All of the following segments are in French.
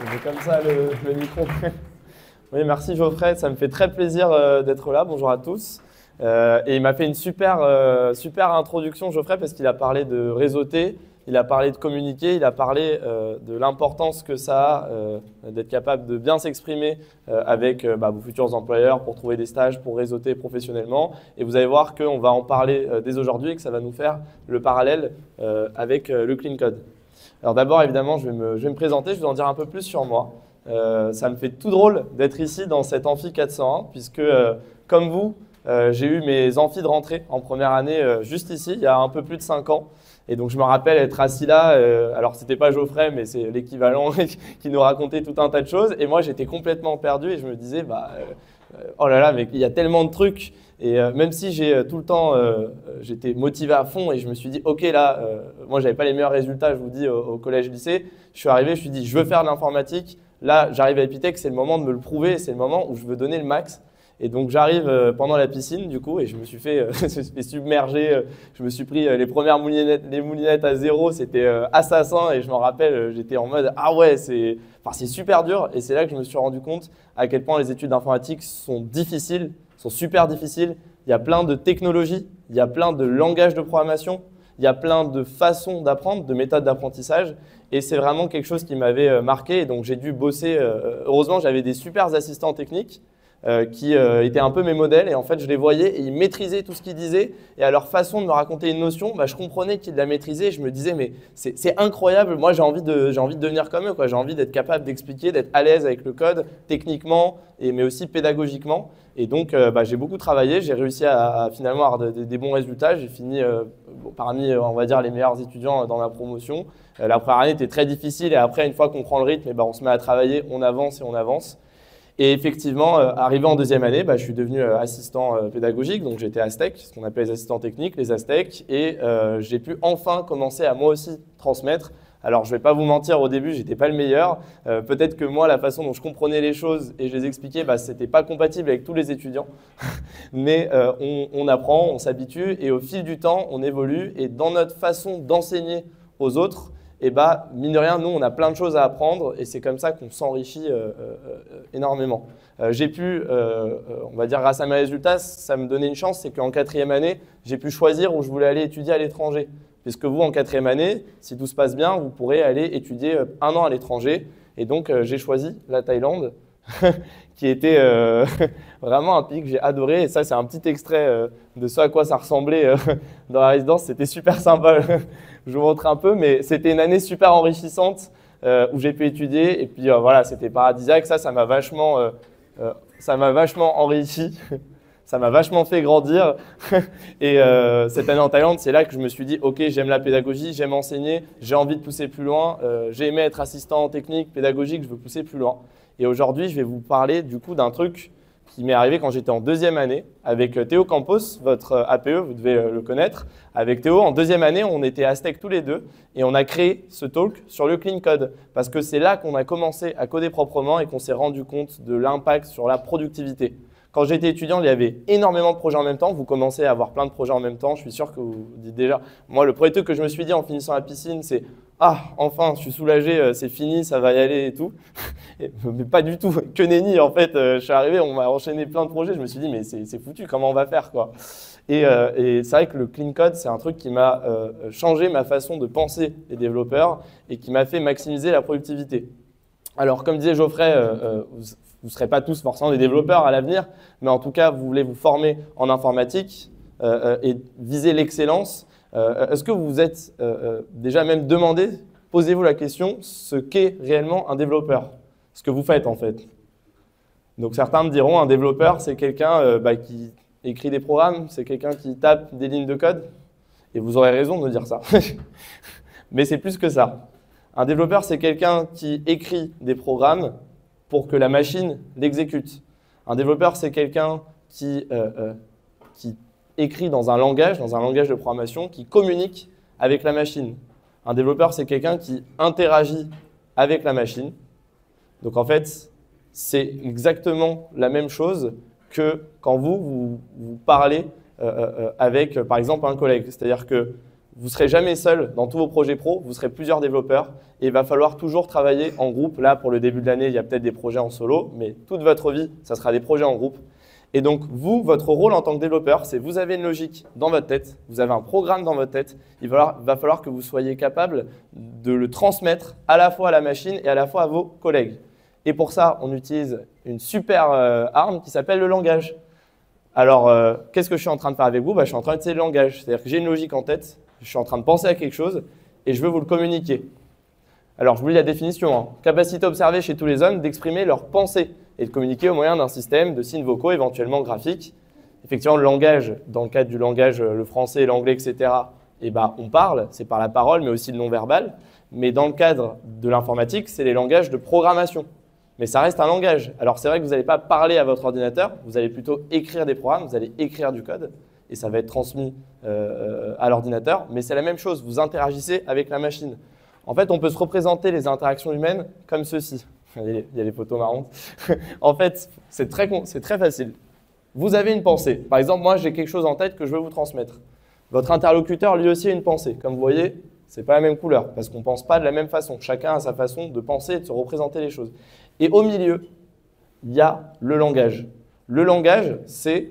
Je mets comme ça le micro. Oui, merci Geoffrey, ça me fait très plaisir d'être là. Bonjour à tous. Et il m'a fait une super introduction, Geoffrey, parce qu'il a parlé de réseauter, il a parlé de communiquer, il a parlé de l'importance que ça a d'être capable de bien s'exprimer avec vos futurs employeurs pour trouver des stages, pour réseauter professionnellement. Et vous allez voir qu'on va en parler dès aujourd'hui et que ça va nous faire le parallèle avec le Clean Code. Alors d'abord, évidemment, je vais me présenter, je vais vous en dire un peu plus sur moi. Ça me fait tout drôle d'être ici dans cet amphi 401, puisque comme vous, j'ai eu mes amphis de rentrée en première année juste ici, il y a un peu plus de 5 ans. Et donc je me rappelle être assis là, alors c'était pas Geoffrey, mais c'est l'équivalent qui nous racontait tout un tas de choses. Et moi, j'étais complètement perdu et je me disais, oh là là, mais il y a tellement de trucs. Et même si j'ai tout le temps, j'étais motivé à fond et je me suis dit, ok là, moi j'avais pas les meilleurs résultats, je vous dis, au collège-lycée. Je suis arrivé, je me suis dit, je veux faire de l'informatique. Là, j'arrive à Epitech, c'est le moment de me le prouver, c'est le moment où je veux donner le max. Et donc j'arrive pendant la piscine du coup et je me suis fait submerger, je me suis pris les premières moulinettes à zéro, c'était assassin et je m'en rappelle, j'étais en mode ah ouais, c'est super dur et c'est là que je me suis rendu compte à quel point les études d'informatique sont difficiles, sont super difficiles. Il y a plein de technologies, il y a plein de langages de programmation, il y a plein de façons d'apprendre, de méthodes d'apprentissage et c'est vraiment quelque chose qui m'avait marqué et donc j'ai dû bosser, heureusement j'avais des super assistants techniques qui étaient un peu mes modèles et en fait je les voyais et ils maîtrisaient tout ce qu'ils disaient et à leur façon de me raconter une notion, je comprenais qu'ils la maîtrisaient et je me disais mais c'est incroyable, moi j'ai envie de devenir comme eux, quoi. J'ai envie d'être capable d'expliquer, d'être à l'aise avec le code techniquement mais aussi pédagogiquement et donc j'ai beaucoup travaillé, j'ai réussi à finalement avoir des bons résultats, j'ai fini parmi on va dire les meilleurs étudiants dans ma promotion. La première année était très difficile et après une fois qu'on prend le rythme, on se met à travailler, on avance et on avance. Et effectivement, arrivé en deuxième année, je suis devenu assistant pédagogique, donc j'étais Aztec, ce qu'on appelle les assistants techniques, les Aztecs, et j'ai pu enfin commencer à moi aussi transmettre. Alors, je ne vais pas vous mentir, au début, je n'étais pas le meilleur. Peut-être que moi, la façon dont je comprenais les choses et je les expliquais, ce n'était pas compatible avec tous les étudiants. Mais on apprend, on s'habitue, et au fil du temps, on évolue. Et dans notre façon d'enseigner aux autres, et mine de rien, nous, on a plein de choses à apprendre et c'est comme ça qu'on s'enrichit énormément. J'ai pu, on va dire grâce à mes résultats, ça me donnait une chance, c'est qu'en quatrième année, j'ai pu choisir où je voulais aller étudier à l'étranger. Puisque vous, en quatrième année, si tout se passe bien, vous pourrez aller étudier 1 an à l'étranger. Et donc, j'ai choisi la Thaïlande, qui était vraiment un pays que j'ai adoré. Et ça, c'est un petit extrait de ce à quoi ça ressemblait dans la résidence. C'était super sympa. Je vous montre un peu, mais c'était une année super enrichissante où j'ai pu étudier. Et puis voilà, c'était paradisiaque. Ça m'a vachement enrichi. Ça m'a vachement fait grandir. Et cette année en Thaïlande, c'est là que je me suis dit, ok, j'aime la pédagogie, j'aime enseigner, j'ai envie de pousser plus loin. J'ai aimé être assistant technique, pédagogique, je veux pousser plus loin. Et aujourd'hui, je vais vous parler du coup d'un truc qui m'est arrivé quand j'étais en deuxième année avec Théo Campos, votre APE, vous devez le connaître. Avec Théo, en deuxième année, on était Aztec tous les deux et on a créé ce talk sur le clean code parce que c'est là qu'on a commencé à coder proprement et qu'on s'est rendu compte de l'impact sur la productivité. Quand j'étais étudiant, il y avait énormément de projets en même temps. Vous commencez à avoir plein de projets en même temps. Je suis sûr que vous dites déjà. Moi, le premier truc que je me suis dit en finissant la piscine, c'est « Ah, enfin, je suis soulagé, c'est fini, ça va y aller et tout. » Mais pas du tout. Que nenni, en fait. Je suis arrivé, on m'a enchaîné plein de projets. Je me suis dit « Mais c'est foutu, comment on va faire quoi ?» Et c'est vrai que le clean code, c'est un truc qui m'a changé ma façon de penser les développeurs et qui m'a fait maximiser la productivité. Alors, comme disait Geoffrey, vous ne serez pas tous forcément des développeurs à l'avenir, mais en tout cas, vous voulez vous former en informatique et viser l'excellence. Est-ce que vous vous êtes déjà même demandé, posez-vous la question, ce qu'est réellement un développeur? Ce que vous faites en fait. Donc certains me diront, un développeur, c'est quelqu'un qui écrit des programmes, c'est quelqu'un qui tape des lignes de code. Et vous aurez raison de me dire ça. Mais c'est plus que ça. Un développeur, c'est quelqu'un qui écrit des programmes pour que la machine l'exécute. Un développeur, c'est quelqu'un qui écrit dans un langage de programmation, qui communique avec la machine. Un développeur, c'est quelqu'un qui interagit avec la machine. Donc en fait, c'est exactement la même chose que quand vous parlez avec, par exemple, un collègue. C'est-à-dire que vous ne serez jamais seul dans tous vos projets pro, vous serez plusieurs développeurs et il va falloir toujours travailler en groupe. Là, pour le début de l'année, il y a peut-être des projets en solo, mais toute votre vie, ça sera des projets en groupe. Et donc, vous, votre rôle en tant que développeur, c'est vous avez une logique dans votre tête, vous avez un programme dans votre tête, il va falloir que vous soyez capable de le transmettre à la fois à la machine et à la fois à vos collègues. Et pour ça, on utilise une super arme qui s'appelle le langage. Alors, qu'est-ce que je suis en train de faire avec vous? Je suis en train d'utiliser le langage. C'est-à-dire que j'ai une logique en tête, je suis en train de penser à quelque chose et je veux vous le communiquer. Alors, je vous lis la définition. Hein. Capacité observée chez tous les hommes d'exprimer leurs pensées et de communiquer au moyen d'un système de signes vocaux, éventuellement graphiques. Effectivement, le langage, dans le cadre du langage, le français, l'anglais, etc., on parle, c'est par la parole, mais aussi le non-verbal. Mais dans le cadre de l'informatique, c'est les langages de programmation. Mais ça reste un langage. Alors, c'est vrai que vous n'allez pas parler à votre ordinateur, vous allez plutôt écrire des programmes, vous allez écrire du code, et ça va être transmis à l'ordinateur. Mais c'est la même chose, vous interagissez avec la machine. En fait, on peut se représenter les interactions humaines comme ceci. Il y a les photos marrantes. En fait, c'est très facile. Vous avez une pensée. Par exemple, moi, j'ai quelque chose en tête que je veux vous transmettre. Votre interlocuteur, lui aussi, a une pensée. Comme vous voyez, ce n'est pas la même couleur parce qu'on ne pense pas de la même façon. Chacun a sa façon de penser et de se représenter les choses. Et au milieu, il y a le langage. Le langage, c'est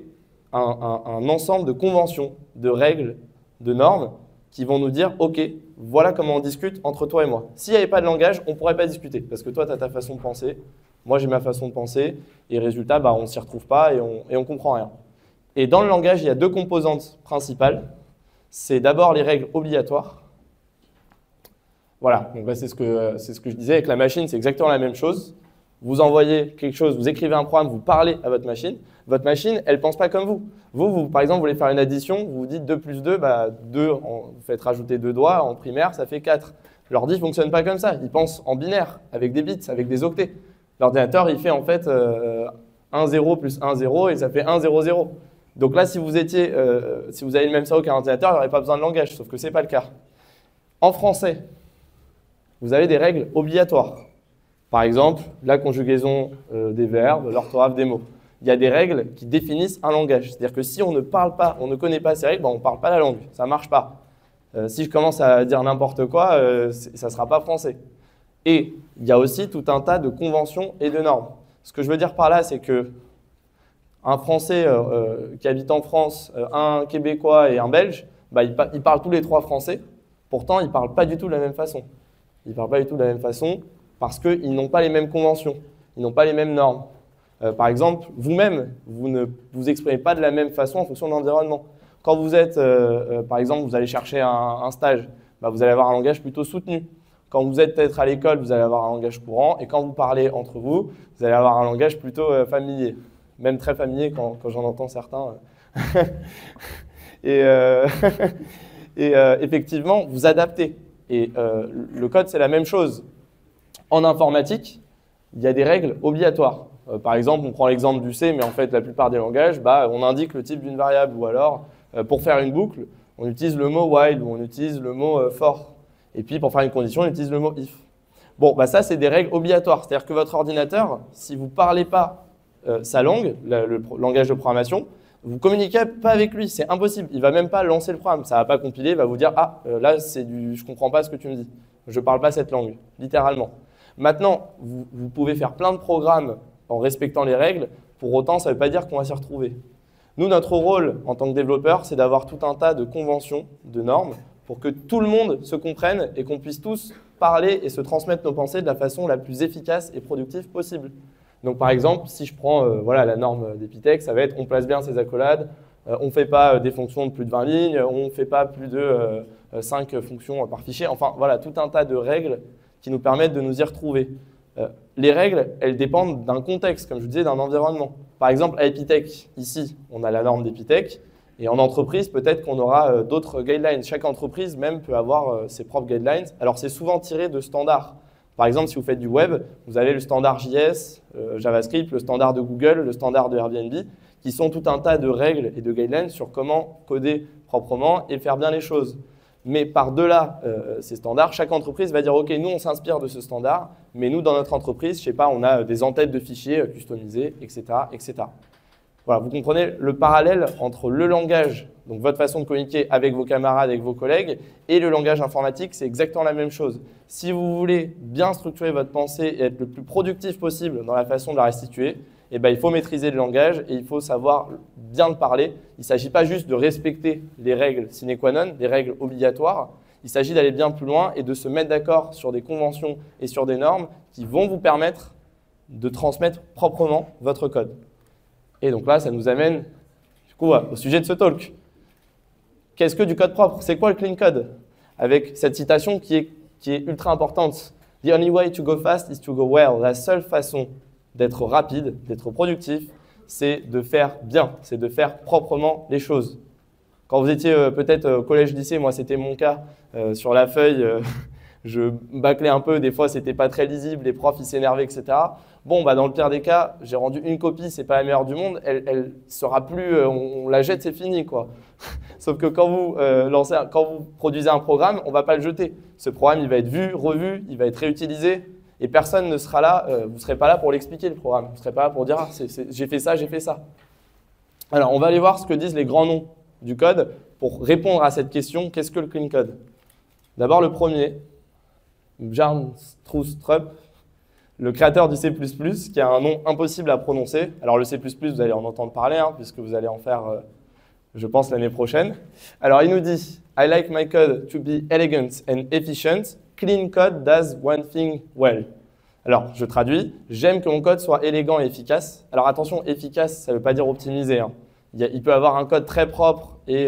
un ensemble de conventions, de règles, de normes qui vont nous dire « Ok, voilà comment on discute entre toi et moi ». S'il n'y avait pas de langage, on ne pourrait pas discuter parce que toi, tu as ta façon de penser, moi, j'ai ma façon de penser et résultat, on ne s'y retrouve pas et on ne comprend rien. Et dans le langage, il y a deux composantes principales. C'est d'abord les règles obligatoires. Voilà, donc c'est ce que je disais avec la machine, c'est exactement la même chose. Vous envoyez quelque chose, vous écrivez un programme, vous parlez à votre machine, elle ne pense pas comme vous. Vous, par exemple, vous voulez faire une addition, vous dites 2 plus 2, 2, vous faites rajouter 2 doigts, en primaire, ça fait 4. L'ordi ne fonctionne pas comme ça, il pense en binaire, avec des bits, avec des octets. L'ordinateur, il fait en fait 1, 0 plus 1, 0 et ça fait 1, 0, 0. Donc là, si vous avez le même cerveau qu'un ordinateur, il n'y aurait pas besoin de langage, sauf que ce n'est pas le cas. En français, vous avez des règles obligatoires. Par exemple, la conjugaison des verbes, l'orthographe des mots. Il y a des règles qui définissent un langage. C'est-à-dire que si on ne parle pas, on ne connaît pas ces règles, on ne parle pas la langue. Ça ne marche pas. Si je commence à dire n'importe quoi, ça ne sera pas français. Et il y a aussi tout un tas de conventions et de normes. Ce que je veux dire par là, c'est qu'un Français qui habite en France, un Québécois et un Belge, ils parlent tous les trois français. Pourtant, ils ne parlent pas du tout de la même façon. Ils ne parlent pas du tout de la même façon parce qu'ils n'ont pas les mêmes conventions, ils n'ont pas les mêmes normes. Par exemple, vous-même, vous ne vous exprimez pas de la même façon en fonction de l'environnement. Quand vous êtes, par exemple, vous allez chercher un stage, vous allez avoir un langage plutôt soutenu. Quand vous êtes peut-être à l'école, vous allez avoir un langage courant. Et quand vous parlez entre vous, vous allez avoir un langage plutôt familier. Même très familier quand j'en entends certains. Et effectivement, vous adaptez. Et le code, c'est la même chose. En informatique, il y a des règles obligatoires. Par exemple, on prend l'exemple du C, mais en fait, la plupart des langages, on indique le type d'une variable. Ou alors, pour faire une boucle, on utilise le mot while ou on utilise le mot for. Et puis, pour faire une condition, on utilise le mot if. Bon, ça, c'est des règles obligatoires. C'est-à-dire que votre ordinateur, si vous ne parlez pas sa langue, le langage de programmation, vous ne communiquez pas avec lui. C'est impossible. Il ne va même pas lancer le programme. Ça ne va pas compiler. Il va vous dire « Ah, là, je ne comprends pas ce que tu me dis. Je ne parle pas cette langue. » Littéralement. Maintenant, vous pouvez faire plein de programmes en respectant les règles. Pour autant, ça ne veut pas dire qu'on va s'y retrouver. Nous, notre rôle en tant que développeur, c'est d'avoir tout un tas de conventions, de normes, pour que tout le monde se comprenne et qu'on puisse tous parler et se transmettre nos pensées de la façon la plus efficace et productive possible. Donc par exemple, si je prends la norme d'Epitech, ça va être on place bien ses accolades, on ne fait pas des fonctions de plus de 20 lignes, on ne fait pas plus de 5 fonctions par fichier. Enfin voilà, tout un tas de règles qui nous permettent de nous y retrouver. Les règles, elles dépendent d'un contexte, comme je vous disais, d'un environnement. Par exemple, à Epitech, ici, on a la norme d'Epitech. Et en entreprise, peut-être qu'on aura d'autres guidelines. Chaque entreprise même peut avoir ses propres guidelines. Alors, c'est souvent tiré de standards. Par exemple, si vous faites du web, vous avez le standard JS, JavaScript, le standard de Google, le standard de Airbnb, qui sont tout un tas de règles et de guidelines sur comment coder proprement et faire bien les choses. Mais par-delà ces standards, chaque entreprise va dire « Ok, nous, on s'inspire de ce standard, mais nous, dans notre entreprise, je sais pas, on a des en-têtes de fichiers customisés, etc., etc. » Voilà, vous comprenez le parallèle entre le langage, donc votre façon de communiquer avec vos camarades, avec vos collègues, et le langage informatique, c'est exactement la même chose. Si vous voulez bien structurer votre pensée et être le plus productif possible dans la façon de la restituer, eh ben, il faut maîtriser le langage et il faut savoir bien le parler. Il ne s'agit pas juste de respecter les règles sine qua non, les règles obligatoires. Il s'agit d'aller bien plus loin et de se mettre d'accord sur des conventions et sur des normes qui vont vous permettre de transmettre proprement votre code. Et donc là, ça nous amène du coup, au sujet de ce talk. Qu'est-ce que du code propre? C'est quoi le clean code? Avec cette citation qui est ultra importante. The only way to go fast is to go well. La seule façon d'être rapide, d'être productif, c'est de faire bien, c'est de faire proprement les choses. Quand vous étiez peut-être au collège-lycée, moi c'était mon cas, sur la feuille, je bâclais un peu, des fois c'était pas très lisible, les profs ils s'énervaient, etc. Bon, bah, dans le pire des cas, j'ai rendu une copie, c'est pas la meilleure du monde, elle sera plus, on la jette, c'est fini, quoi. Sauf que quand vous produisez un programme, on ne va pas le jeter. Ce programme, il va être vu, revu, il va être réutilisé et personne ne sera là, vous ne serez pas là pour l'expliquer, le programme. Vous ne serez pas là pour dire « Ah, j'ai fait ça, j'ai fait ça ». Alors, on va aller voir ce que disent les grands noms du code pour répondre à cette question, qu'est-ce que le clean code? D'abord, le premier, Bjarne Stroustrup, le créateur du C++, qui a un nom impossible à prononcer. Alors, le C++, vous allez en entendre parler, hein, puisque vous allez en faire… je pense l'année prochaine. Alors, il nous dit « I like my code to be elegant and efficient. Clean code does one thing well. » Alors, je traduis « J'aime que mon code soit élégant et efficace. » Alors, attention, efficace, ça ne veut pas dire optimisé. Hein. Il peut avoir un code très propre et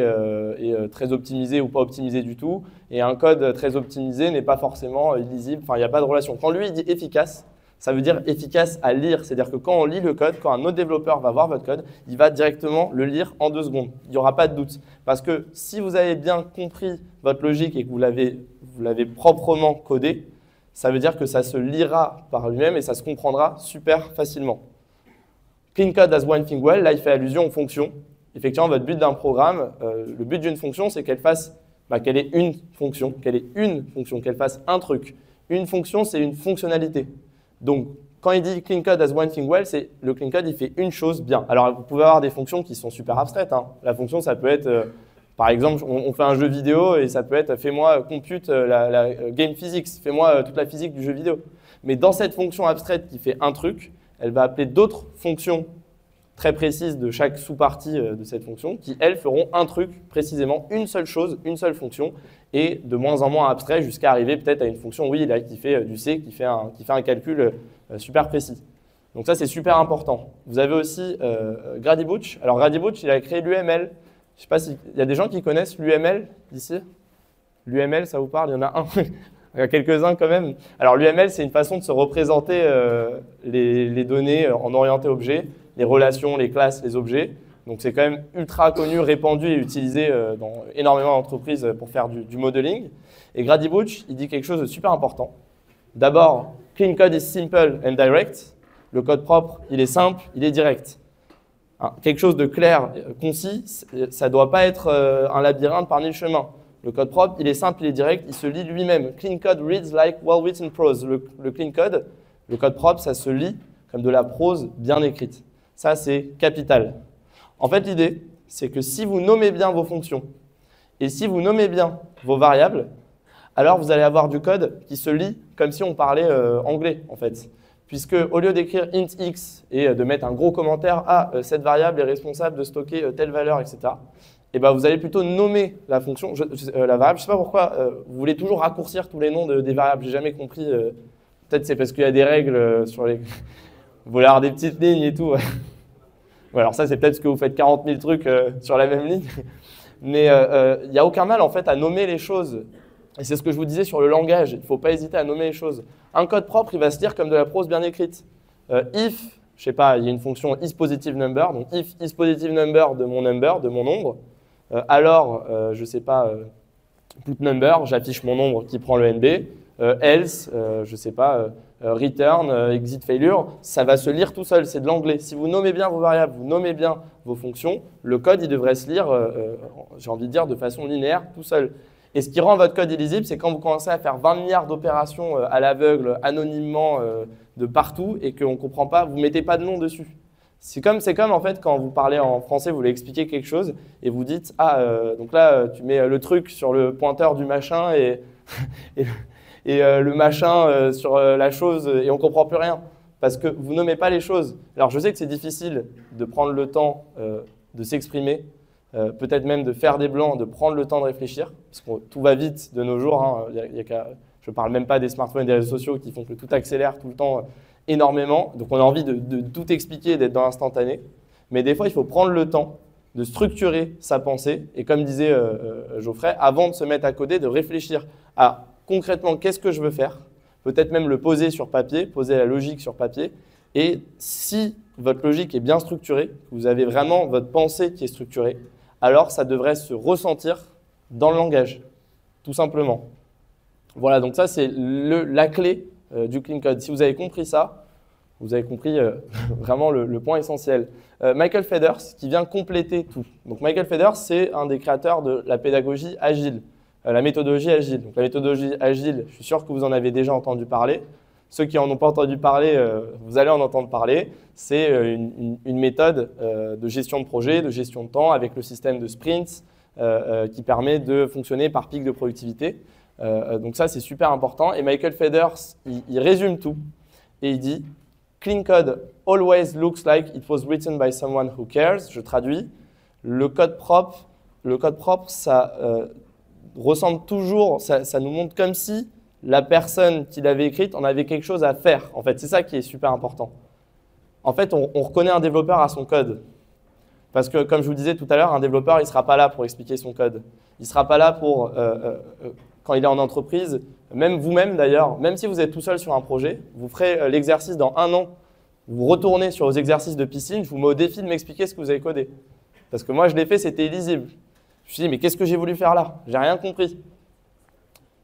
très optimisé ou pas optimisé du tout. Et un code très optimisé n'est pas forcément illisible. Enfin, il n'y a pas de relation. Quand lui, il dit « efficace », ça veut dire efficace à lire. C'est-à-dire que quand on lit le code, quand un autre développeur va voir votre code, il va directement le lire en 2 secondes. Il n'y aura pas de doute. Parce que si vous avez bien compris votre logique et que vous l'avez proprement codé, ça veut dire que ça se lira par lui-même et ça se comprendra super facilement. Clean code does one thing well, là il fait allusion aux fonctions. Effectivement, votre but d'un programme, le but d'une fonction, c'est qu'elle qu'elle ait une fonction, qu'elle fasse un truc. Une fonction, c'est une fonctionnalité. Donc, quand il dit clean code does one thing well, c'est le clean code, il fait une chose bien. Alors, vous pouvez avoir des fonctions qui sont super abstraites. Hein. La fonction, ça peut être, par exemple, on fait un jeu vidéo et ça peut être fais-moi compute la game physics, fais-moi toute la physique du jeu vidéo. Mais dans cette fonction abstraite qui fait un truc, elle va appeler d'autres fonctions très précises de chaque sous-partie de cette fonction qui, elles, feront un truc précisément, une seule chose, une seule fonction, et de moins en moins abstrait jusqu'à arriver peut-être à une fonction, oui, là, qui fait du C, qui fait un calcul super précis. Donc ça, c'est super important. Vous avez aussi Grady Booch. Alors Grady Booch, il a créé l'UML. Je ne sais pas s'il y a des gens qui connaissent l'UML ici. L'UML, ça vous parle? Il y en a un. Il y a quelques-uns quand même. Alors l'UML, c'est une façon de se représenter les données en orienté objet, les relations, les classes, les objets. Donc c'est quand même ultra connu, répandu et utilisé dans énormément d'entreprises pour faire du modeling. Et Grady Booch, il dit quelque chose de super important. D'abord, clean code is simple and direct. Le code propre, il est simple, il est direct. Hein, quelque chose de clair, concis, ça ne doit pas être un labyrinthe par 1000 chemins. Le code propre, il est simple, il est direct, il se lit lui-même. Clean code reads like well-written prose. Le clean code, le code propre, ça se lit comme de la prose bien écrite. Ça, c'est capital. En fait, l'idée, c'est que si vous nommez bien vos fonctions et si vous nommez bien vos variables, alors vous allez avoir du code qui se lit comme si on parlait anglais, en fait. Puisque au lieu d'écrire int x et de mettre un gros commentaire « Ah, cette variable est responsable de stocker telle valeur, etc. », et ben vous allez plutôt nommer la fonction, la variable. Je ne sais pas pourquoi vous voulez toujours raccourcir tous les noms des variables. Je n'ai jamais compris. Peut-être c'est parce qu'il y a des règles sur les… Vous voulez avoir des petites lignes et tout. Ouais, alors ça, c'est peut-être parce que vous faites 40 000 trucs sur la même ligne. Mais il n'y a aucun mal en fait à nommer les choses. Et c'est ce que je vous disais sur le langage. Il ne faut pas hésiter à nommer les choses. Un code propre, il va se lire comme de la prose bien écrite. If, je sais pas, il y a une fonction isPositiveNumber. Donc if isPositiveNumber de mon nombre. Alors, je ne sais pas, putNumber, j'affiche mon nombre qui prend le NB. Else, je ne sais pas, return, exit failure, ça va se lire tout seul, c'est de l'anglais. Si vous nommez bien vos variables, vous nommez bien vos fonctions, le code il devrait se lire, j'ai envie de dire, de façon linéaire, tout seul. Et ce qui rend votre code illisible, c'est quand vous commencez à faire 20 milliards d'opérations à l'aveugle, anonymement, de partout, et qu'on ne comprend pas, vous ne mettez pas de nom dessus. C'est comme en fait quand vous parlez en français, vous voulez expliquer quelque chose et vous dites « Ah, donc là, tu mets le truc sur le pointeur du machin et, le machin sur la chose et on ne comprend plus rien. » Parce que vous nommez pas les choses. Alors je sais que c'est difficile de prendre le temps de s'exprimer, peut-être même de faire des blancs, de prendre le temps de réfléchir, parce que tout va vite de nos jours. Hein. Je ne parle même pas des smartphones et des réseaux sociaux qui font que tout accélère tout le temps énormément. Donc on a envie de tout expliquer, d'être dans l'instantané. Mais des fois, il faut prendre le temps de structurer sa pensée. Et comme disait Geoffrey, avant de se mettre à coder, de réfléchir à concrètement qu'est-ce que je veux faire. Peut-être même le poser sur papier, poser la logique sur papier. Et si votre logique est bien structurée, vous avez vraiment votre pensée qui est structurée, alors ça devrait se ressentir dans le langage, tout simplement. Voilà, donc ça c'est la clé du clean code. Si vous avez compris ça, vous avez compris vraiment le point essentiel. Michael Feathers qui vient compléter tout. Donc Michael Feathers, c'est un des créateurs de la pédagogie agile. La méthodologie agile. Donc, la méthodologie agile, je suis sûr que vous en avez déjà entendu parler. Ceux qui n'en ont pas entendu parler, vous allez en entendre parler. C'est une méthode de gestion de projet, de gestion de temps avec le système de sprints qui permet de fonctionner par pic de productivité. Donc ça, c'est super important. Et Michael Feathers, il résume tout et il dit « Clean code always looks like it was written by someone who cares ». Je traduis. Le code propre, ça ressemble toujours, ça nous montre comme si la personne qui l'avait écrite en avait quelque chose à faire. En fait, c'est ça qui est super important. En fait, on reconnaît un développeur à son code. Parce que, comme je vous disais tout à l'heure, un développeur, il ne sera pas là pour expliquer son code. Il ne sera pas là pour, quand il est en entreprise, même vous-même d'ailleurs, même si vous êtes tout seul sur un projet, vous ferez l'exercice dans 1 an, vous retournez sur vos exercices de piscine, je vous mets au défi de m'expliquer ce que vous avez codé. Parce que moi, je l'ai fait, c'était illisible. Je me suis dit, mais qu'est-ce que j'ai voulu faire là? J'ai rien compris.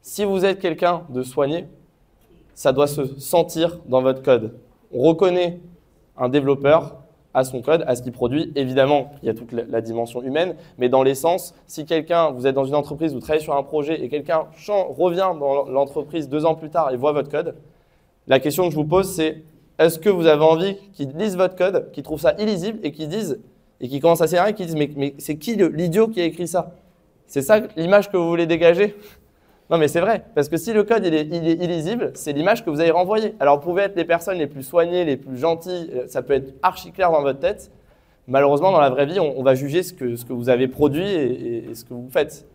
Si vous êtes quelqu'un de soigné, ça doit se sentir dans votre code. On reconnaît un développeur à son code, à ce qu'il produit. Évidemment, il y a toute la dimension humaine, mais dans l'essence, si vous êtes dans une entreprise, vous travaillez sur un projet et quelqu'un revient dans l'entreprise 2 ans plus tard et voit votre code, la question que je vous pose, c'est est-ce que vous avez envie qu'ils lisent votre code, qu'ils trouvent ça illisible et qu'ils commencent à s'énerver et qu'ils disent mais c'est qui l'idiot qui a écrit ça? C'est ça l'image que vous voulez dégager? Non mais c'est vrai, parce que si le code il est illisible, c'est l'image que vous allez renvoyer. Alors vous pouvez être les personnes les plus soignées, les plus gentilles, ça peut être archi clair dans votre tête. Malheureusement, dans la vraie vie, on va juger ce que vous avez produit et ce que vous faites.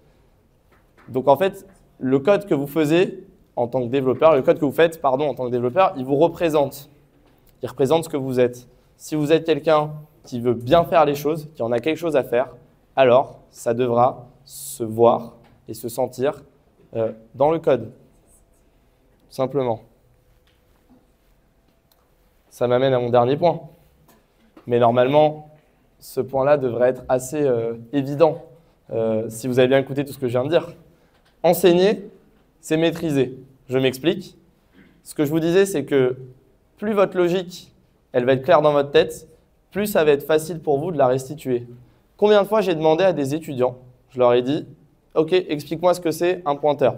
Donc en fait, le code que vous faites en tant que développeur, il vous représente. Il représente ce que vous êtes. Si vous êtes quelqu'un qui veut bien faire les choses, qui en a quelque chose à faire, alors ça devra se voir et se sentir dans le code, simplement. Ça m'amène à mon dernier point. Mais normalement, ce point-là devrait être assez évident si vous avez bien écouté tout ce que je viens de dire. Enseigner, c'est maîtriser. Je m'explique. Ce que je vous disais, c'est que plus votre logique, elle va être claire dans votre tête, plus ça va être facile pour vous de la restituer. Combien de fois j'ai demandé à des étudiants, je leur ai dit « Ok, explique-moi ce que c'est un pointeur ».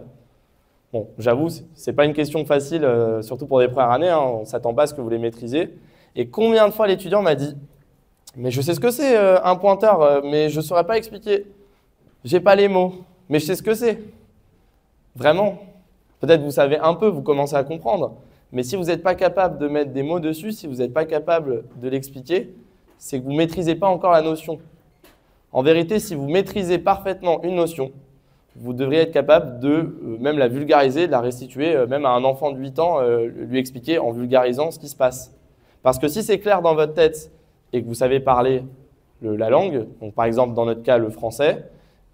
Bon, j'avoue, ce n'est pas une question facile, surtout pour des premières années, hein, on ne s'attend pas à ce que vous les maîtrisiez. Et combien de fois l'étudiant m'a dit « Mais je sais ce que c'est un pointeur, mais je ne saurais pas expliquer. Je n'ai pas les mots, mais je sais ce que c'est. » Vraiment, peut-être vous savez un peu, vous commencez à comprendre. Mais si vous n'êtes pas capable de mettre des mots dessus, si vous n'êtes pas capable de l'expliquer, c'est que vous ne maîtrisez pas encore la notion. En vérité, si vous maîtrisez parfaitement une notion, vous devriez être capable de même la vulgariser, de la restituer, même à un enfant de 8 ans, lui expliquer en vulgarisant ce qui se passe. Parce que si c'est clair dans votre tête et que vous savez parler la langue, donc par exemple dans notre cas le français,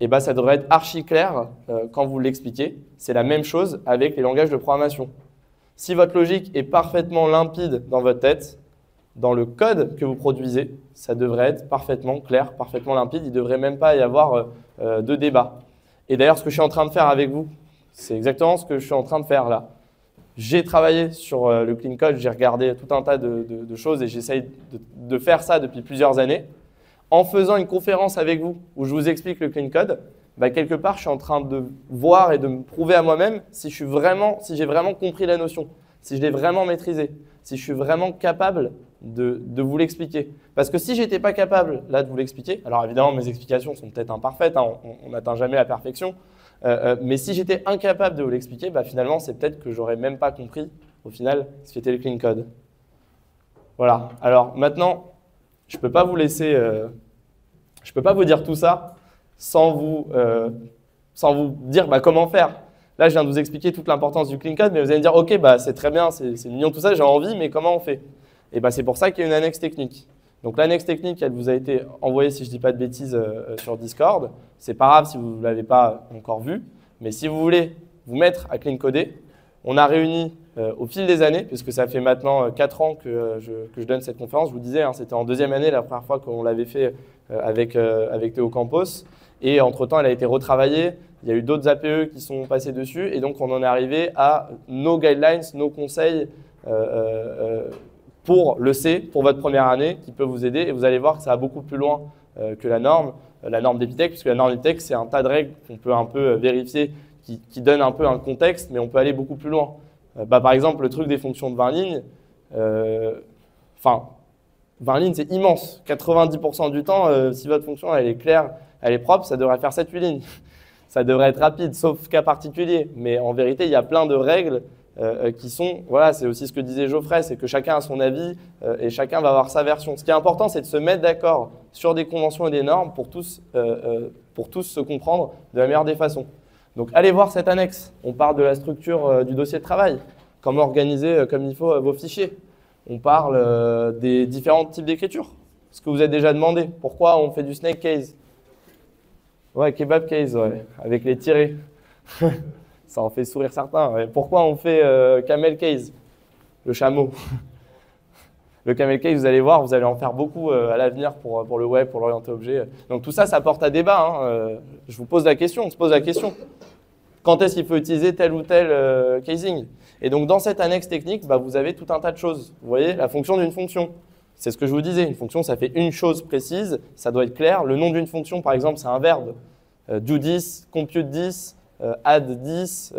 eh ben, ça devrait être archi clair quand vous l'expliquez. C'est la même chose avec les langages de programmation. Si votre logique est parfaitement limpide dans votre tête, dans le code que vous produisez, ça devrait être parfaitement clair, parfaitement limpide. Il ne devrait même pas y avoir de débat. Et d'ailleurs, ce que je suis en train de faire avec vous, c'est exactement ce que je suis en train de faire là. J'ai travaillé sur le clean code, j'ai regardé tout un tas de choses et j'essaye de faire ça depuis plusieurs années. En faisant une conférence avec vous où je vous explique le clean code, bah, quelque part, je suis en train de voir et de me prouver à moi-même si j'ai vraiment compris la notion, si je l'ai vraiment maîtrisée, si je suis vraiment capable de vous l'expliquer. Parce que si j'étais pas capable là de vous l'expliquer, alors évidemment mes explications sont peut-être imparfaites, hein, on n'atteint jamais la perfection, mais si j'étais incapable de vous l'expliquer, bah, finalement c'est peut-être que j'aurais même pas compris au final ce qu'était le clean code. Voilà, alors maintenant je peux pas vous laisser, je peux pas vous dire tout ça sans vous dire bah, comment faire. Là, je viens de vous expliquer toute l'importance du clean code, mais vous allez me dire, ok, bah, c'est très bien, c'est mignon tout ça, j'ai envie, mais comment on fait? Et bah, c'est pour ça qu'il y a une annexe technique. Donc l'annexe technique, elle vous a été envoyée, si je ne dis pas de bêtises, sur Discord. C'est pas grave si vous ne l'avez pas encore vue, mais si vous voulez vous mettre à clean coder, on a réuni au fil des années, puisque ça fait maintenant 4 ans que je donne cette conférence. Je vous disais, hein, c'était en 2e année la première fois qu'on l'avait fait avec Théo Campos. Et entre-temps, elle a été retravaillée. Il y a eu d'autres APE qui sont passés dessus. Et donc, on en est arrivé à nos guidelines, nos conseils pour le C, pour votre première année, qui peut vous aider. Et vous allez voir que ça va beaucoup plus loin que la norme d'Epitech, puisque la norme d'Epitech, c'est un tas de règles qu'on peut un peu vérifier, qui donnent un peu un contexte, mais on peut aller beaucoup plus loin. Par exemple, le truc des fonctions de 20 lignes, 20 lignes, c'est immense. 90% du temps, si votre fonction elle est claire, elle est propre, ça devrait faire 7-8 lignes. Ça devrait être rapide, sauf cas particulier. Mais en vérité, il y a plein de règles qui sont… Voilà, c'est aussi ce que disait Geoffrey, c'est que chacun a son avis et chacun va avoir sa version. Ce qui est important, c'est de se mettre d'accord sur des conventions et des normes pour tous se comprendre de la meilleure des façons. Donc, allez voir cette annexe. On parle de la structure du dossier de travail, comment organiser comme il faut vos fichiers. On parle des différents types d'écriture, ce que vous avez déjà demandé. Pourquoi on fait du snake case? Ouais, kebab case, ouais, avec les tirés. Ça en fait sourire certains. Ouais. Pourquoi on fait camel case? Le chameau. Le camel case, vous allez voir, vous allez en faire beaucoup à l'avenir pour le web, pour l'orienté objet. Donc tout ça, ça porte à débat. Hein. Je vous pose la question, on se pose la question. Quand est-ce qu'il faut utiliser tel ou tel casing? Et donc dans cette annexe technique, bah, vous avez tout un tas de choses. Vous voyez, la fonction d'une fonction. C'est ce que je vous disais, une fonction, ça fait une chose précise, ça doit être clair. Le nom d'une fonction, par exemple, c'est un verbe. Do 10, compute 10, add 10,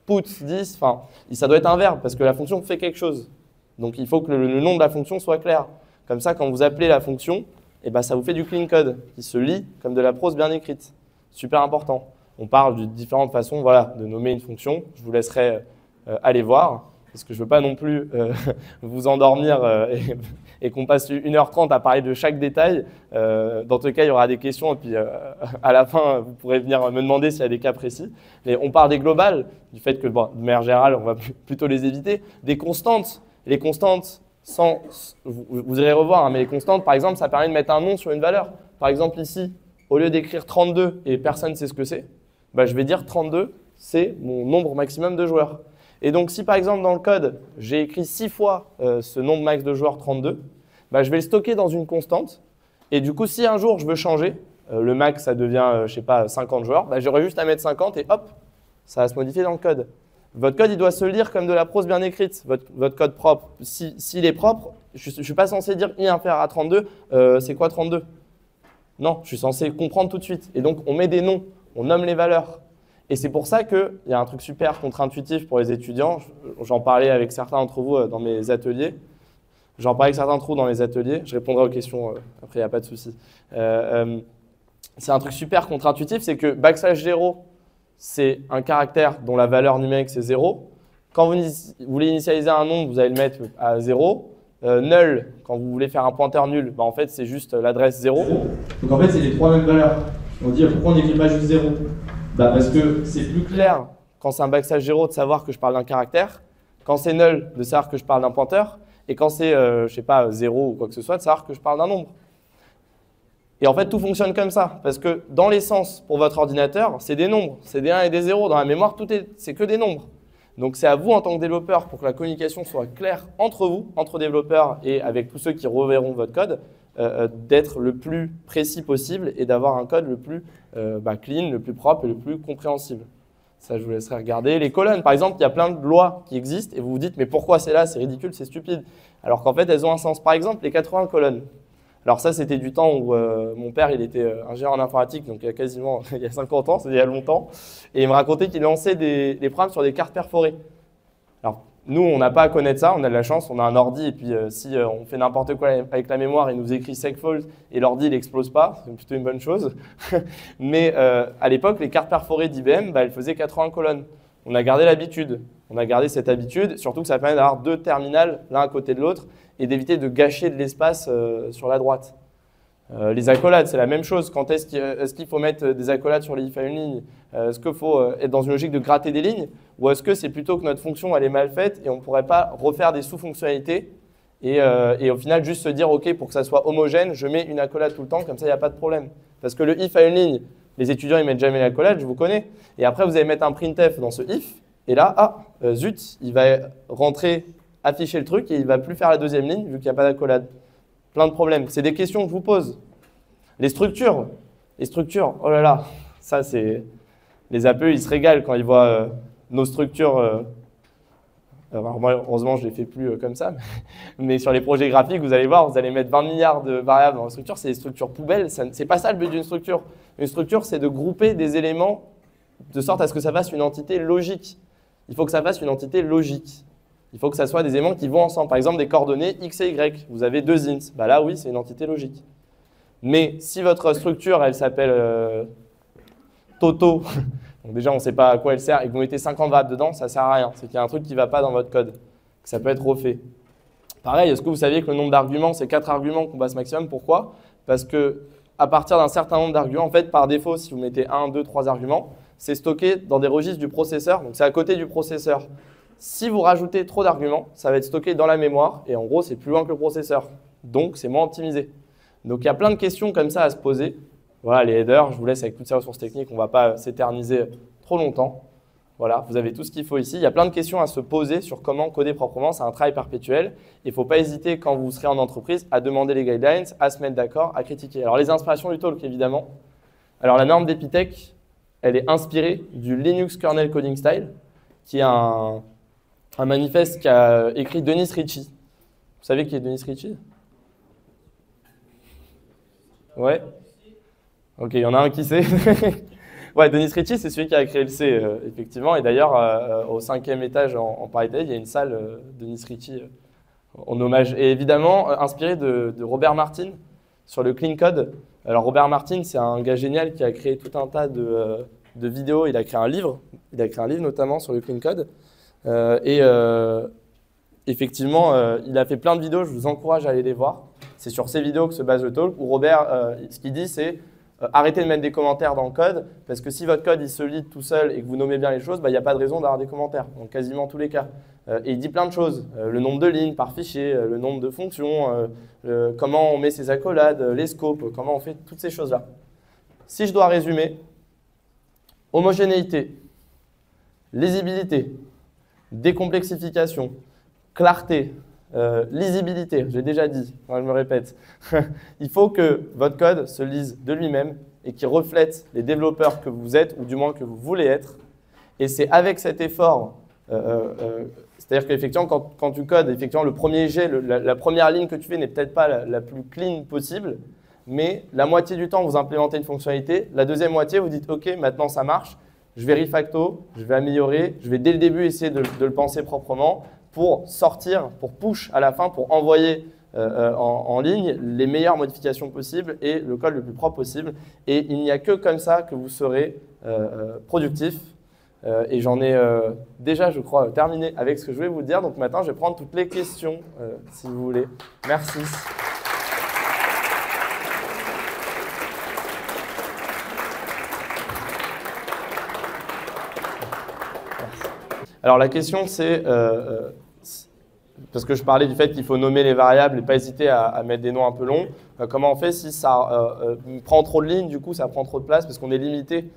put 10, enfin, ça doit être un verbe parce que la fonction fait quelque chose. Donc il faut que le nom de la fonction soit clair. Comme ça, quand vous appelez la fonction, eh ben, ça vous fait du clean code qui se lit comme de la prose bien écrite. Super important. On parle de différentes façons voilà, de nommer une fonction. Je vous laisserai aller voir parce que je ne veux pas non plus vous endormir et qu'on passe 1h30 à parler de chaque détail. Dans tous les cas, il y aura des questions et puis à la fin, vous pourrez venir me demander s'il y a des cas précis. Mais on parle des globales, du fait que bon, de manière générale, on va plutôt les éviter. Des constantes. Les constantes, vous irez revoir, hein, mais les constantes, par exemple, ça permet de mettre un nom sur une valeur. Par exemple, ici, au lieu d'écrire 32 et personne ne sait ce que c'est, bah, je vais dire 32, c'est mon nombre maximum de joueurs. Et donc, si par exemple, dans le code, j'ai écrit 6 fois ce nombre max de joueurs 32, bah, je vais le stocker dans une constante. Et du coup, si un jour, je veux changer, le max, ça devient, je sais pas, 50 joueurs, bah, j'aurai juste à mettre 50 et hop, ça va se modifier dans le code. Votre code, il doit se lire comme de la prose bien écrite, votre code propre. S'il est propre, je ne suis pas censé dire i inférieur à 32, c'est quoi 32? Non, je suis censé comprendre tout de suite. Et donc, on met des noms, on nomme les valeurs. Et c'est pour ça qu'il y a un truc super contre-intuitif pour les étudiants. J'en parlais avec certains d'entre vous dans mes ateliers. Je répondrai aux questions après, il n'y a pas de souci. C'est un truc super contre-intuitif, c'est que \0, c'est un caractère dont la valeur numérique, c'est 0. Quand vous voulez initialiser un nombre, vous allez le mettre à 0. Null, quand vous voulez faire un pointeur nul, bah en fait, c'est juste l'adresse 0. Donc en fait, c'est les trois mêmes valeurs. On dit pourquoi on n'écrit pas juste 0? Bah parce que c'est plus clair quand c'est un \0 de savoir que je parle d'un caractère, quand c'est null de savoir que je parle d'un pointeur, et quand c'est, je sais pas, 0 ou quoi que ce soit, de savoir que je parle d'un nombre. Et en fait, tout fonctionne comme ça, parce que dans l'essence, pour votre ordinateur, c'est des nombres, c'est des 1 et des 0. Dans la mémoire, c'est que des nombres. Donc c'est à vous en tant que développeur, pour que la communication soit claire entre vous, entre développeurs et avec tous ceux qui reverront votre code, d'être le plus précis possible et d'avoir un code le plus clean, le plus propre et le plus compréhensible. Ça, je vous laisserai regarder. Les colonnes, par exemple, il y a plein de lois qui existent et vous vous dites « mais pourquoi c'est là? C'est ridicule, c'est stupide ». Alors qu'en fait, elles ont un sens. Par exemple, les 80 colonnes. Alors ça, c'était du temps où mon père, il était ingénieur en informatique, donc il y a quasiment il y a 50 ans, c'est il y a longtemps. Et il me racontait qu'il lançait des programmes sur des cartes perforées. Alors, Nous, on n'a pas à connaître ça, on a de la chance, on a un ordi, et puis si on fait n'importe quoi avec la mémoire, il nous écrit segfault, et l'ordi, il n'explose pas, c'est plutôt une bonne chose. Mais à l'époque, les cartes perforées d'IBM, elles faisaient 80 colonnes. On a gardé l'habitude, on a gardé cette habitude, surtout que ça permet d'avoir 2 terminals, l'un à côté de l'autre, et d'éviter de gâcher de l'espace sur la droite. Les accolades, c'est la même chose. Quand est-ce qu'il faut mettre des accolades sur les if à une ligne? Est-ce qu'il faut être dans une logique de gratter des lignes? Ou est-ce que c'est plutôt que notre fonction elle est mal faite et on ne pourrait pas refaire des sous-fonctionnalités et au final juste se dire ok, pour que ça soit homogène, je mets une accolade tout le temps, comme ça il n'y a pas de problème. Parce que le if à une ligne, les étudiants ils mettent jamais l'accolade, je vous connais. Et après vous allez mettre un printf dans ce if et là, zut, il va rentrer, afficher le truc et il ne va plus faire la deuxième ligne vu qu'il n'y a pas d'accolade. Plein de problèmes. C'est des questions que je vous pose. Les structures, oh là là, ça c'est… Les APE, ils se régalent quand ils voient nos structures. Alors moi, heureusement, je ne les fais plus comme ça. Mais sur les projets graphiques, vous allez voir, vous allez mettre 20 milliards de variables dans la structure. C'est des structures poubelles. Ce n'est pas ça le but d'une structure. Une structure, c'est de grouper des éléments de sorte à ce que ça fasse une entité logique. Il faut que ça fasse une entité logique. Il faut que ça soit des éléments qui vont ensemble. Par exemple, des coordonnées x et y. Vous avez 2 int. Bah là, oui, c'est une entité logique. Mais si votre structure, elle s'appelle Toto, donc déjà, on ne sait pas à quoi elle sert, et que vous mettez 50 variables dedans, ça ne sert à rien. C'est qu'il y a un truc qui ne va pas dans votre code. Ça peut être refait. Pareil, est-ce que vous saviez que le nombre d'arguments, c'est 4 arguments qu'on passe maximum? Pourquoi? Parce qu'à partir d'un certain nombre d'arguments, en fait, par défaut, si vous mettez 1, 2, 3 arguments, c'est stocké dans des registres du processeur. Donc, c'est à côté du processeur. Si vous rajoutez trop d'arguments, ça va être stocké dans la mémoire et en gros, c'est plus loin que le processeur. Donc, c'est moins optimisé. Donc, il y a plein de questions comme ça à se poser. Voilà, les headers, je vous laisse avec toutes ces ressources techniques. On ne va pas s'éterniser trop longtemps. Voilà, vous avez tout ce qu'il faut ici. Il y a plein de questions à se poser sur comment coder proprement. C'est un travail perpétuel. Il ne faut pas hésiter, quand vous serez en entreprise, à demander les guidelines, à se mettre d'accord, à critiquer. Alors, les inspirations du talk, évidemment. Alors, la norme d'Epitech, elle est inspirée du Linux Kernel Coding Style, qui est un manifeste qu'a écrit Dennis Ritchie. Vous savez qui est Dennis Ritchie? Ouais. Ok, il y en a un qui sait. Ouais, Dennis Ritchie, c'est celui qui a créé le C, effectivement. Et d'ailleurs, au 5e étage en Paris, il y a une salle Dennis Ritchie en hommage. Et évidemment, inspiré de Robert Martin sur le clean code. Alors, Robert Martin, c'est un gars génial qui a créé tout un tas de vidéos. Il a créé un livre. Il a écrit un livre notamment sur le clean code. Effectivement, il a fait plein de vidéos, je vous encourage à aller les voir. C'est sur ces vidéos que se base le talk, où Robert, ce qu'il dit, c'est arrêtez de mettre des commentaires dans le code, parce que si votre code il se lit tout seul et que vous nommez bien les choses, il n'y a pas de raison d'avoir des commentaires, dans quasiment tous les cas. Et il dit plein de choses, le nombre de lignes par fichier, le nombre de fonctions, comment on met ses accolades, les scopes, comment on fait toutes ces choses-là. Si je dois résumer, homogénéité, lisibilité, décomplexification, clarté, lisibilité, j'ai déjà dit, je me répète. Il faut que votre code se lise de lui-même et qu'il reflète les développeurs que vous êtes, ou du moins que vous voulez être. Et c'est avec cet effort, c'est-à-dire qu'effectivement, quand tu codes, effectivement, le premier jet, la première ligne que tu fais n'est peut-être pas la plus clean possible, mais la moitié du temps, vous implémentez une fonctionnalité. La deuxième moitié, vous dites « Ok, maintenant ça marche, je vais refacto, je vais améliorer, je vais dès le début essayer de le penser proprement » pour sortir, pour push à la fin, pour envoyer en ligne les meilleures modifications possibles et le code le plus propre possible. Et il n'y a que comme ça que vous serez productif. Et j'en ai déjà, je crois, terminé avec ce que je voulais vous dire. Donc maintenant, je vais prendre toutes les questions, si vous voulez. Merci. Alors la question, c'est… parce que je parlais du fait qu'il faut nommer les variables et pas hésiter à mettre des noms un peu longs. Comment on fait si ça prend trop de lignes, du coup ça prend trop de place parce qu'on est limité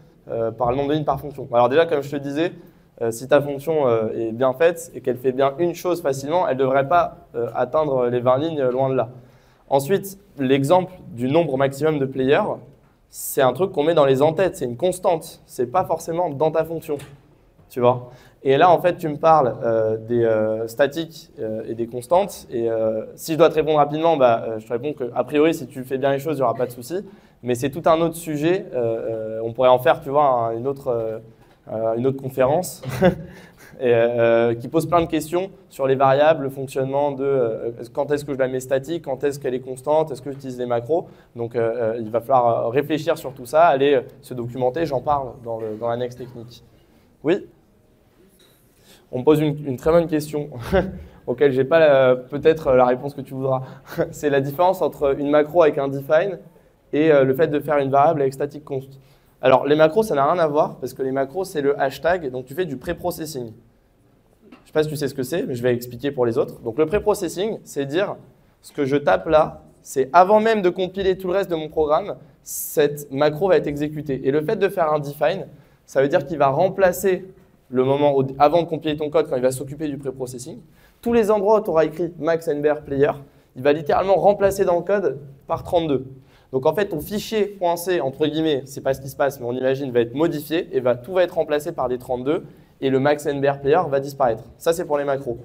par le nombre de lignes par fonction. Alors déjà, comme je te disais, si ta fonction est bien faite et qu'elle fait bien une chose facilement, elle ne devrait pas atteindre les 20 lignes loin de là. Ensuite, l'exemple du nombre maximum de players, c'est un truc qu'on met dans les entêtes, c'est une constante, c'est pas forcément dans ta fonction, tu vois. Et là, en fait, tu me parles des statiques et des constantes. Et si je dois te répondre rapidement, je te réponds qu'a priori, si tu fais bien les choses, il n'y aura pas de souci. Mais c'est tout un autre sujet. On pourrait en faire, tu vois, une autre conférence. et qui pose plein de questions sur les variables, le fonctionnement de quand est-ce que je la mets statique, quand est-ce qu'elle est constante, est-ce que j'utilise les macros. Donc, il va falloir réfléchir sur tout ça, aller se documenter, j'en parle dans l'annexe technique. Oui? On me pose une très bonne question auquel je n'ai pas peut-être la réponse que tu voudras. C'est la différence entre une macro avec un define et le fait de faire une variable avec static const. Alors, les macros, ça n'a rien à voir parce que les macros, c'est le hashtag, donc tu fais du pré-processing. Je ne sais pas si tu sais ce que c'est, mais je vais expliquer pour les autres. Donc, le pré-processing, c'est dire ce que je tape là, c'est avant même de compiler tout le reste de mon programme, cette macro va être exécutée. Et le fait de faire un define, ça veut dire qu'il va remplacer le moment avant de compiler ton code quand il va s'occuper du pré-processing. Tous les endroits où tu auras écrit max nbr player, il va littéralement remplacer dans le code par 32. Donc en fait, ton fichier .c, entre guillemets, c'est pas ce qui se passe, mais on imagine, va être modifié et tout va être remplacé par des 32 et le max nbr player va disparaître. Ça, c'est pour les macros.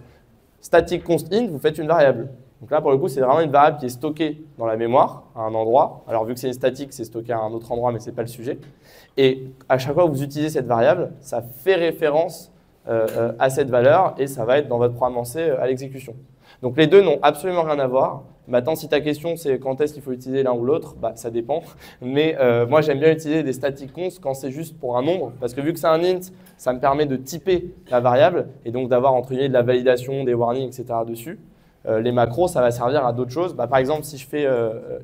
Static const int, vous faites une variable. Donc là, pour le coup, c'est vraiment une variable qui est stockée dans la mémoire à un endroit. Alors vu que c'est une statique, c'est stocké à un autre endroit, mais ce n'est pas le sujet. Et à chaque fois que vous utilisez cette variable, ça fait référence à cette valeur et ça va être dans votre programme en C à l'exécution. Donc les deux n'ont absolument rien à voir. Maintenant, si ta question c'est quand est-ce qu'il faut utiliser l'un ou l'autre, bah, ça dépend. Mais moi, j'aime bien utiliser des static const quand c'est juste pour un nombre. Parce que vu que c'est un int, ça me permet de typer la variable et donc d'avoir entre guillemets de la validation, des warnings, etc. dessus. Les macros, ça va servir à d'autres choses. Bah, par exemple, si je fais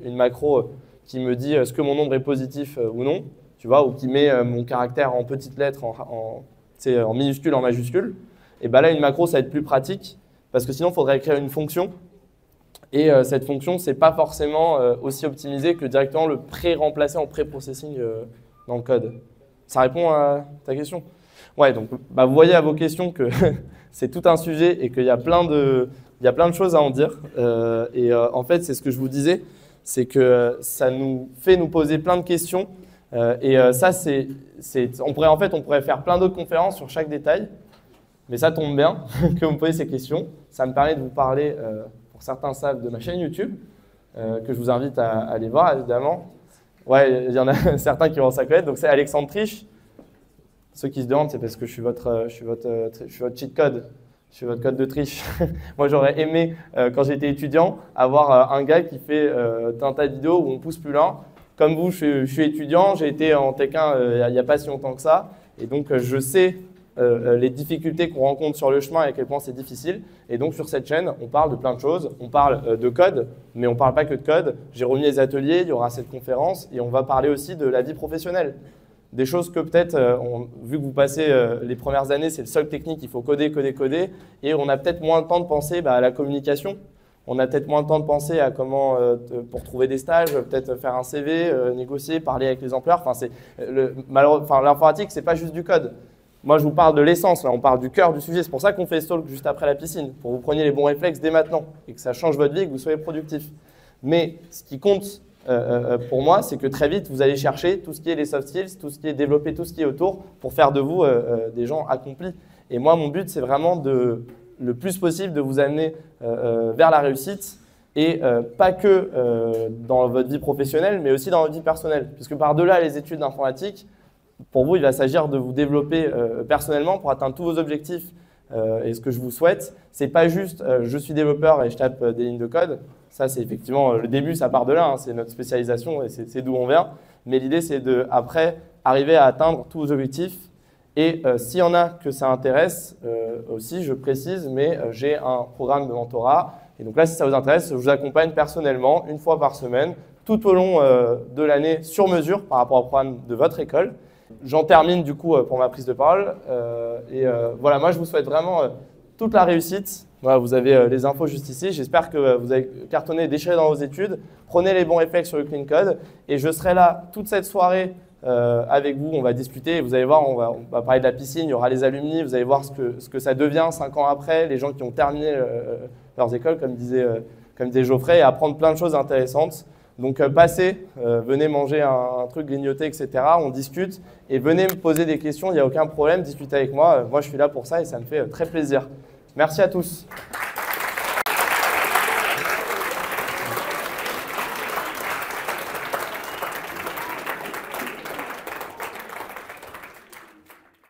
une macro qui me dit est-ce que mon nombre est positif ou non, tu vois, ou qui met mon caractère en petites lettres, en minuscule, en majuscule, et bah là, une macro, ça va être plus pratique parce que sinon, il faudrait écrire une fonction. Et cette fonction, ce n'est pas forcément aussi optimisé que directement le pré-remplacer en pré-processing dans le code. Ça répond à ta question? Ouais, donc bah, vous voyez à vos questions que c'est tout un sujet et qu'il y a plein de choses à en dire. En fait, c'est ce que je vous disais, c'est que ça nous fait nous poser plein de questions. Ça, on pourrait faire plein d'autres conférences sur chaque détail. Mais ça tombe bien que vous me posez ces questions. Ça me permet de vous parler, pour certains savent, de ma chaîne YouTube, que je vous invite à aller voir, évidemment. Ouais, il y en a certains qui vont s'en connaître. Donc, c'est Alexandre Triche. Ceux qui se demandent, c'est parce que je suis votre cheat code. Je suis votre code de triche. Moi, j'aurais aimé, quand j'étais étudiant, avoir un gars qui fait un tas de vidéos où on pousse plus loin. Comme vous, je suis étudiant, j'ai été en Tech 1 il n'y a pas si longtemps que ça. Et donc, je sais les difficultés qu'on rencontre sur le chemin et à quel point c'est difficile. Et donc, sur cette chaîne, on parle de plein de choses. On parle de code, mais on ne parle pas que de code. J'ai remis les ateliers, il y aura cette conférence et on va parler aussi de la vie professionnelle. Des choses que peut-être, vu que vous passez les premières années, c'est le seul technique, il faut coder, coder, coder. Et on a peut-être moins de temps de penser à la communication. On a peut-être moins de temps de penser à comment, pour trouver des stages, peut-être faire un CV, négocier, parler avec les employeurs. L'informatique, ce n'est pas juste du code. Moi, je vous parle de l'essence, là, on parle du cœur du sujet. C'est pour ça qu'on fait ce talk juste après la piscine, pour que vous preniez les bons réflexes dès maintenant et que ça change votre vie et que vous soyez productif. Mais ce qui compte pour moi, c'est que très vite, vous allez chercher tout ce qui est les soft skills, tout ce qui est développer, tout ce qui est autour pour faire de vous des gens accomplis. Et moi, mon but, c'est vraiment le plus possible de vous amener vers la réussite et pas que dans votre vie professionnelle, mais aussi dans votre vie personnelle. Puisque par-delà les études d'informatique, pour vous, il va s'agir de vous développer personnellement pour atteindre tous vos objectifs. Et ce que je vous souhaite, c'est pas juste je suis développeur et je tape des lignes de code. Ça, c'est effectivement le début, ça part de là, hein, c'est notre spécialisation et c'est d'où on vient. Mais l'idée, c'est de, après, arriver à atteindre tous vos objectifs. Et s'il y en a que ça intéresse, aussi, je précise, mais j'ai un programme de mentorat. Et donc là, si ça vous intéresse, je vous accompagne personnellement, une fois par semaine, tout au long de l'année, sur mesure, par rapport au programme de votre école. J'en termine du coup pour ma prise de parole. Voilà, moi, je vous souhaite vraiment toute la réussite. Voilà, vous avez les infos juste ici. J'espère que vous avez cartonné et déchiré dans vos études. Prenez les bons réflexes sur le clean code. Et je serai là toute cette soirée avec vous. On va discuter. Vous allez voir, on va parler de la piscine. Il y aura les alumni. Vous allez voir ce que ça devient 5 ans après. Les gens qui ont terminé leurs écoles, comme disait Geoffrey, et apprendre plein de choses intéressantes. Donc passez, venez manger un truc, grignoter, etc. On discute et venez me poser des questions. Il n'y a aucun problème. Discutez avec moi. Moi, je suis là pour ça et ça me fait très plaisir. Merci à tous.